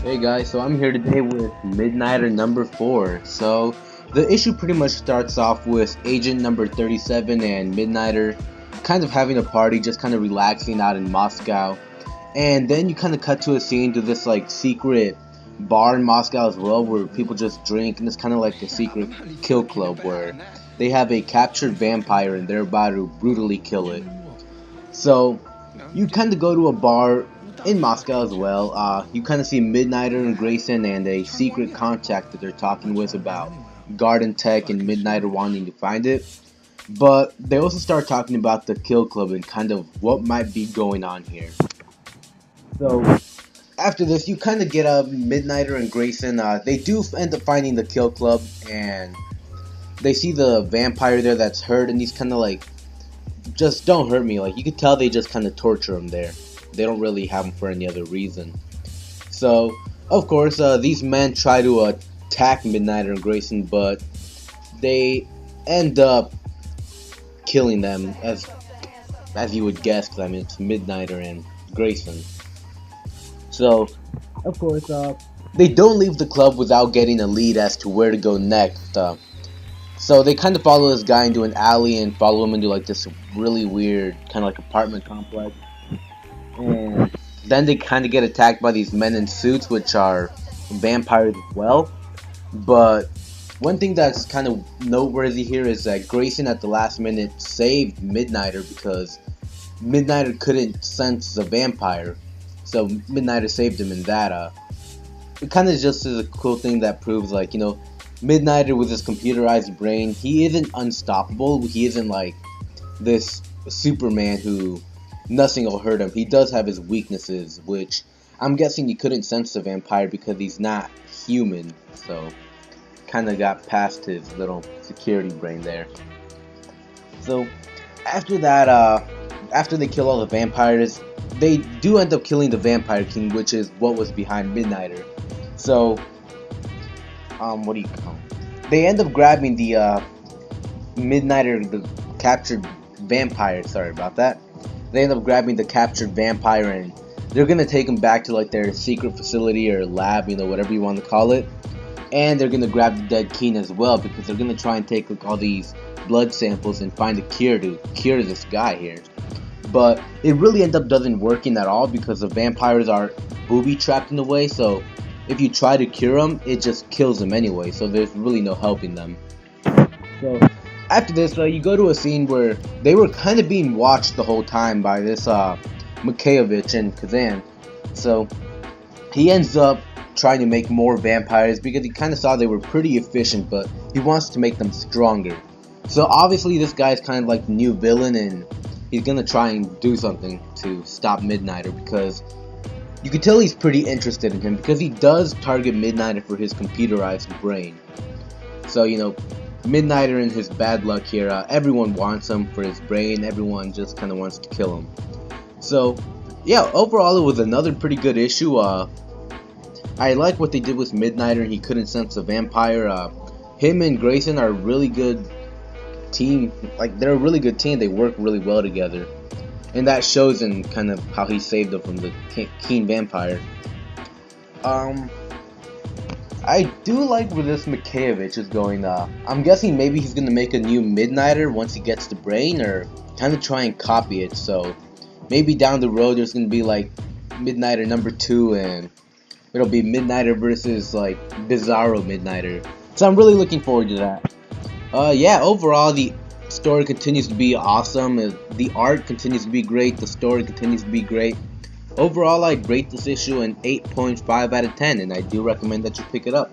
Hey guys, so I'm here today with Midnighter number 4. So the issue pretty much starts off with Agent number 37 and Midnighter kind of having a party, just kind of relaxing out in Moscow. And then you kind of cut to a scene to this like secret bar in Moscow as well where people just drink, and it's kind of like a secret kill club where they have a captured vampire and they're about to brutally kill it. So you kind of go to a bar in Moscow as well. You kind of see Midnighter and Grayson and a secret contact that they're talking with about Garden Tech and Midnighter wanting to find it. But they also start talking about the Kill Club and kind of what might be going on here. So after this, you kind of get Midnighter and Grayson. They do end up finding the Kill Club, and they see the vampire there that's hurt, and he's kind of like, just don't hurt me. Like, you could tell they just kind of torture him there. They don't really have him for any other reason. So, of course, these men try to attack Midnighter and Grayson, but they end up killing them, as you would guess, because I mean, it's Midnighter and Grayson. So, of course, they don't leave the club without getting a lead as to where to go next. So they kind of follow this guy into an alley and follow him into like this really weird kind of like apartment complex. And then they kind of get attacked by these men in suits, which are vampires as well. But one thing that's kind of noteworthy here is that Grayson at the last minute saved Midnighter because Midnighter couldn't sense the vampire. So Midnighter saved him in that. It kind of just is a cool thing that proves, like, you know, Midnighter with his computerized brain, he isn't unstoppable. He isn't like this Superman who nothing will hurt him. He does have his weaknesses, which I'm guessing he couldn't sense the vampire because he's not human. So kind of got past his little security brain there. So after that, after they kill all the vampires, they do end up killing the Vampire King, which is what was behind Midnighter. So what do you call it? They end up grabbing the Midnighter, the captured vampire. Sorry about that. They end up grabbing the captured vampire, and they're gonna take him back to like their secret facility or lab, you know, whatever you want to call it. And they're gonna grab the dead king as well because they're gonna try and take like all these blood samples and find a cure to cure this guy here. But it really ends up doesn't working at all because the vampires are booby trapped in the way. So if you try to cure them, it just kills them anyway, so there's really no helping them. So after this, you go to a scene where they were kind of being watched the whole time by this Mikhailevich and Kazan. So he ends up trying to make more vampires because he kind of saw they were pretty efficient, but he wants to make them stronger. So obviously this guy's kind of like the new villain, and he's gonna try and do something to stop Midnighter because you can tell he's pretty interested in him because he does target Midnighter for his computerized brain. So, you know, Midnighter and his bad luck here, everyone wants him for his brain, everyone just kind of wants to kill him. So, yeah, overall it was another pretty good issue. I like what they did with Midnighter, he couldn't sense the vampire. Him and Grayson are a really good team, like they're a really good team, they work really well together. And that shows in kind of how he saved them from the Keen Vampire. I do like where this Mikhailevich is going. I'm guessing maybe he's going to make a new Midnighter once he gets the brain, or kind of try and copy it. So maybe down the road there's going to be like Midnighter number 2, and it'll be Midnighter versus like Bizarro Midnighter. So I'm really looking forward to that. Yeah, overall the story continues to be awesome. The art continues to be great. The story continues to be great. Overall, I rate this issue an 8.5 out of 10, and I do recommend that you pick it up.